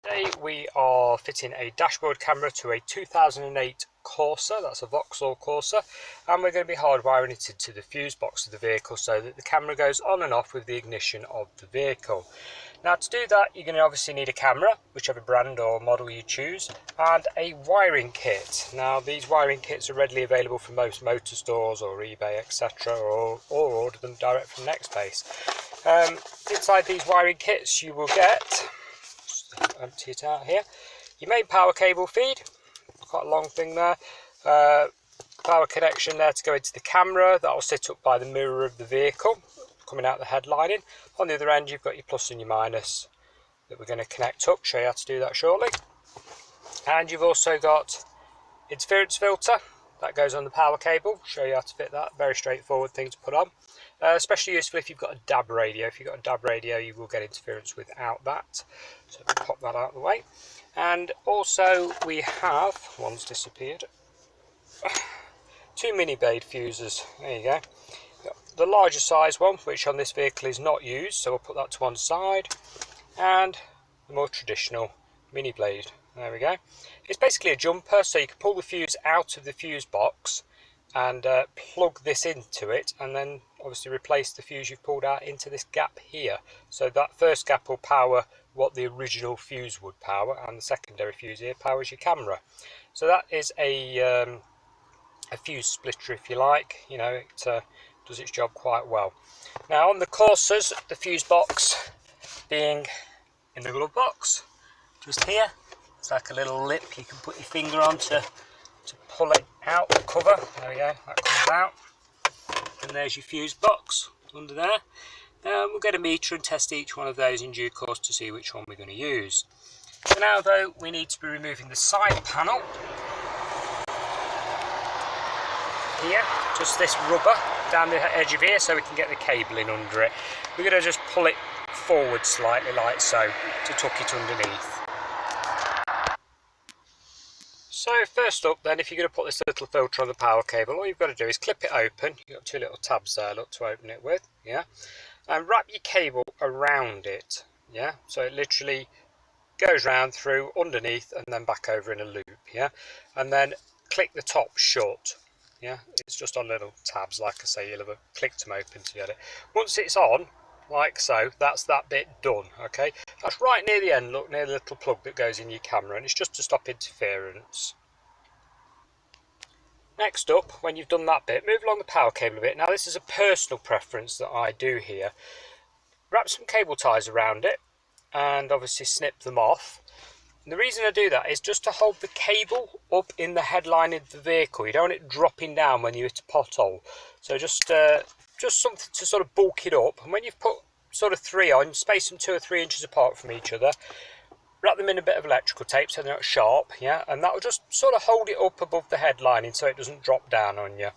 Today we are fitting a dashboard camera to a 2008 Corsa, that's a Vauxhall Corsa, and we're going to be hardwiring it into the fuse box of the vehicle so that the camera goes on and off with the ignition of the vehicle. Now to do that you're going to obviously need a camera, whichever brand or model you choose, and a wiring kit. Now these wiring kits are readily available from most motor stores or eBay etc, or order them direct from Nextbase. Inside these wiring kits you will get, empty it out here, your main power cable feed, quite a long thing there, power connection there to go into the camera, that will sit up by the mirror of the vehicle coming out the headlining. On the other end you've got your plus and your minus that we're going to connect up, show you how to do that shortly. And you've also got interference filter that goes on the power cable, show you how to fit that, very straightforward thing to put on. Especially useful if you've got a DAB radio. If you've got a DAB radio you will get interference without that, so we'll pop that out of the way. And also we have, one's disappeared, two mini blade fuses, there you go. The larger size one, which on this vehicle is not used, so we'll put that to one side, and the more traditional mini blade, there we go. It's basically a jumper, so you can pull the fuse out of the fuse box and plug this into it, and then obviously replace the fuse you've pulled out into this gap here. So that first gap will power what the original fuse would power, and the secondary fuse here powers your camera. So that is a fuse splitter, if you like. You know, it does its job quite well. Now on the Corsas, the fuse box being in the glove box, just here, it's like a little lip you can put your finger on to pull it out, the cover, there we go, that comes out, and there's your fuse box under there. We'll get a meter and test each one of those in due course to see which one we're going to use. For now though, we need to be removing the side panel here, just this rubber down the edge of here, so we can get the cable in under it. We're going to just pull it forward slightly like so to tuck it underneath. So first up then, if you're going to put this little filter on the power cable, all you've got to do is clip it open. You've got two little tabs there, look, to open it with, yeah, and wrap your cable around it, yeah, so it literally goes round through underneath and then back over in a loop, yeah, and then click the top shut, yeah, it's just on little tabs, like I say, you'll have clicked them open to get it. Once it's on, like so, that's that bit done, okay? That's right near the end, look, near the little plug that goes in your camera, and it's just to stop interference. Next up, when you've done that bit, move along the power cable a bit. Now this is a personal preference that I do here. Wrap some cable ties around it, and obviously snip them off. And the reason I do that is just to hold the cable up in the headline of the vehicle. You don't want it dropping down when you hit a pothole. So just something to sort of bulk it up, and when you've put sort of three on, space them 2 or 3 inches apart from each other, wrap them in a bit of electrical tape so they're not sharp, yeah, and that will just sort of hold it up above the headlining so it doesn't drop down on you.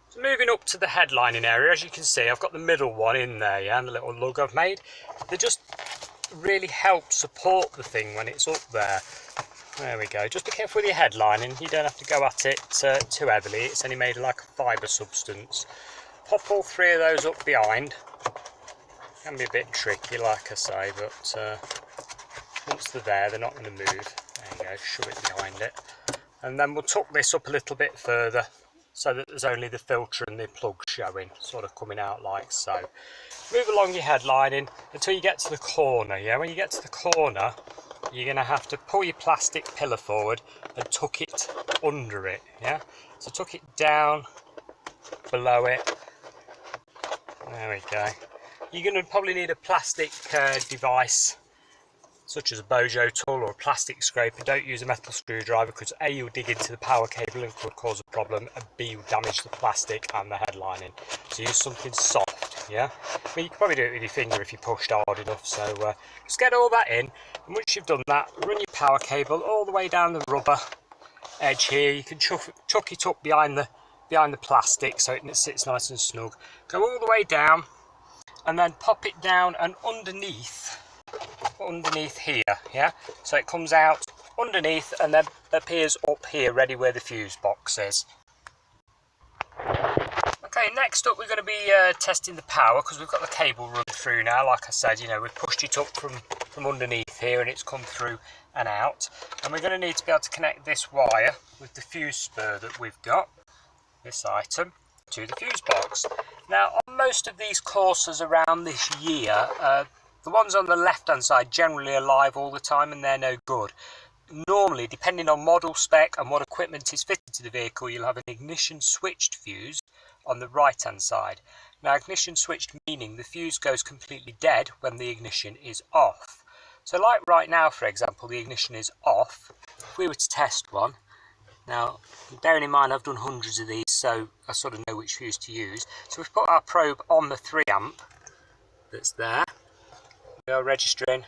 So moving up to the headlining area, as you can see I've got the middle one in there, yeah, and the little lug I've made. They just really help support the thing when it's up there. There we go. Just be careful with your headlining, you don't have to go at it too heavily, it's only made of like a fibre substance. Pop all 3 of those up behind. Can be a bit tricky like I say, but once they're there they're not going to move. There you go, shove it behind it. And then we'll tuck this up a little bit further so that there's only the filter and the plug showing, sort of coming out like so. Move along your headlining until you get to the corner, yeah? When you get to the corner, you're going to have to pull your plastic pillar forward and tuck it under it, yeah? So tuck it down below it. There we go. You're going to probably need a plastic device such as a bojo tool or a plastic scraper. Don't use a metal screwdriver because A, you'll dig into the power cable and could cause a problem, and B, you'll damage the plastic and the headlining. So use something soft, yeah? I mean, you can probably do it with your finger if you pushed hard enough, so just get all that in, and once you've done that, run your power cable all the way down the rubber edge here. You can chuck it up behind the plastic so it sits nice and snug. Go all the way down and then pop it down and underneath here, yeah, so it comes out underneath and then appears up here ready where the fuse box is. Okay, next up we're going to be testing the power, because we've got the cable run through now. Like I said, you know, we've pushed it up from from underneath here and it's come through and out. And we're going to need to be able to connect this wire with the fuse spur that we've got, this item, to the fuse box. Now on most of these Corsas around this year, the ones on the left hand side generally are live all the time and they're no good. Normally, depending on model spec and what equipment is fitted to the vehicle, you'll have an ignition switched fuse on the right hand side. Now ignition switched meaning the fuse goes completely dead when the ignition is off. So like right now, for example, the ignition is off. If we were to test one, now bearing in mind I've done hundreds of these, so I sort of know which fuse to use. So we've put our probe on the 3 amp that's there. We are registering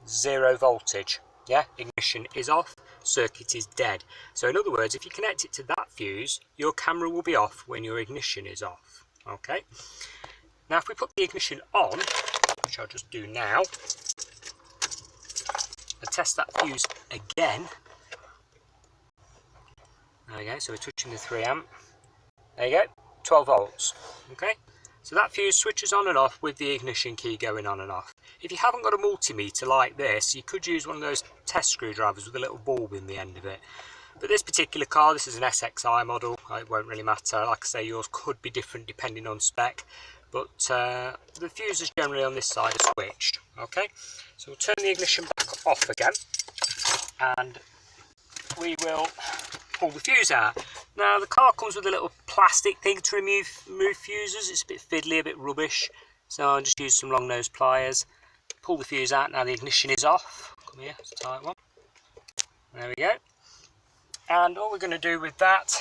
0 voltage. Yeah, ignition is off, circuit is dead. So in other words, if you connect it to that fuse, your camera will be off when your ignition is off. Okay. Now if we put the ignition on, which I'll just do now, and test that fuse again. There we go, so we're touching the 3 amp. There you go, 12 volts. Okay. So that fuse switches on and off with the ignition key going on and off. If you haven't got a multimeter like this, you could use one of those test screwdrivers with a little bulb in the end of it. But this particular car, this is an SXI model, it won't really matter. Like I say, yours could be different depending on spec, but the fuses generally on this side are switched. Okay, so we'll turn the ignition back off again, and we will pull the fuse out. Now the car comes with a little plastic thing to remove fuses. It's a bit fiddly, a bit rubbish, so I'll just use some long nose pliers, pull the fuse out. Now the ignition is off. Come here, it's a tight one. There we go. And all we're going to do with that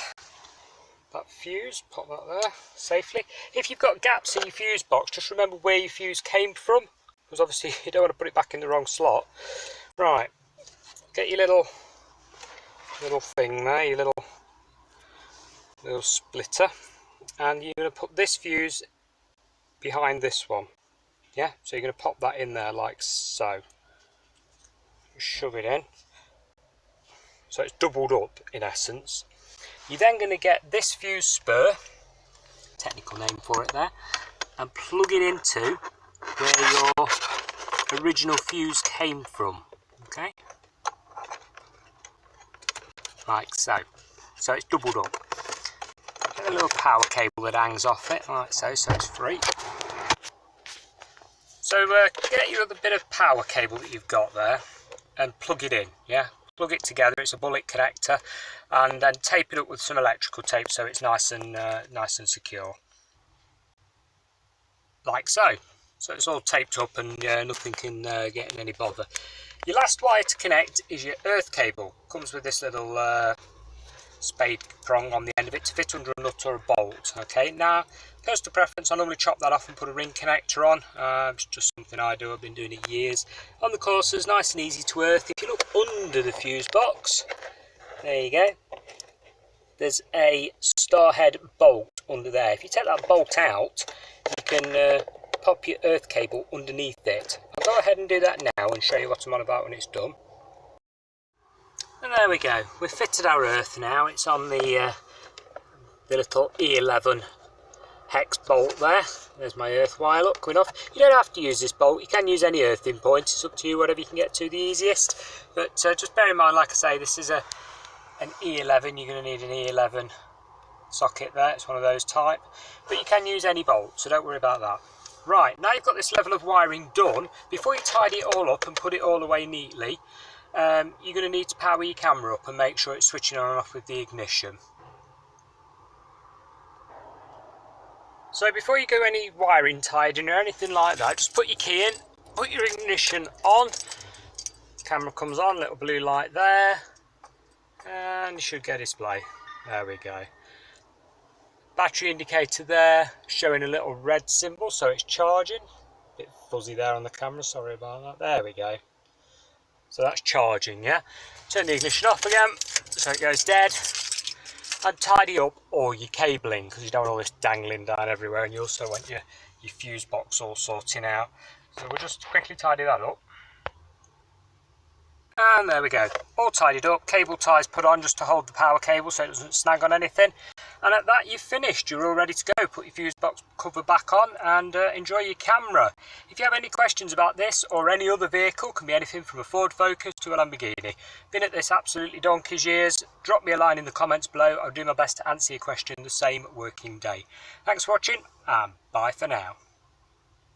fuse, pop that there safely. If you've got gaps in your fuse box, just remember where your fuse came from, because obviously you don't want to put it back in the wrong slot. Right, get your little thing there, your little splitter, and you're going to put this fuse behind this one. Yeah, so you're going to pop that in there like so. Shove it in. So it's doubled up in essence. You're then going to get this fuse spur, technical name for it there, and plug it into where your original fuse came from. Okay, like so. So it's doubled up. Get a little power cable that hangs off it, like so it's free. So get your other bit of power cable that you've got there and plug it in. Yeah, plug it together. It's a bullet connector, and then tape it up with some electrical tape so it's nice and secure, like so. So it's all taped up and nothing can get in any bother. Your last wire to connect is your earth cable. Comes with this little spade prong on the end of it to fit under a nut or a bolt. Okay, now personal preference, I normally chop that off and put a ring connector on. It's just something I do, I've been doing it years. On the Corsas, nice and easy to earth. If you look under the fuse box, there you go, there's a star head bolt under there. If you take that bolt out, you can pop your earth cable underneath it. I'll go ahead and do that now and show you what I'm on about when it's done. And there we go, we've fitted our earth now. It's on the little E11 hex bolt there. There's my earth wire, look, coming off. You don't have to use this bolt, you can use any earthing point, it's up to you, whatever you can get to the easiest. But just bear in mind, like I say, this is an E11, you're going to need an E11 socket there, it's one of those type. But you can use any bolt, so don't worry about that. Right, now you've got this level of wiring done, before you tidy it all up and put it all away neatly, you're going to need to power your camera up and make sure it's switching on and off with the ignition. So before you go any wiring tidying or anything like that, just put your key in, put your ignition on, camera comes on, little blue light there, and you should get a display. There we go. Battery indicator there, showing a little red symbol, so it's charging. A bit fuzzy there on the camera, sorry about that. There we go. So that's charging, yeah? Turn the ignition off again, so it goes dead. And tidy up all your cabling, because you don't want all this dangling down everywhere, and you also want your fuse box all sorting out. So we'll just quickly tidy that up. And there we go, all tidied up, cable ties put on just to hold the power cable so it doesn't snag on anything. And at that, you've finished. You're all ready to go. Put your fuse box cover back on and enjoy your camera. If you have any questions about this or any other vehicle, can be anything from a Ford Focus to a Lamborghini. Been at this absolutely donkey's years. Drop me a line in the comments below. I'll do my best to answer your question the same working day. Thanks for watching and bye for now.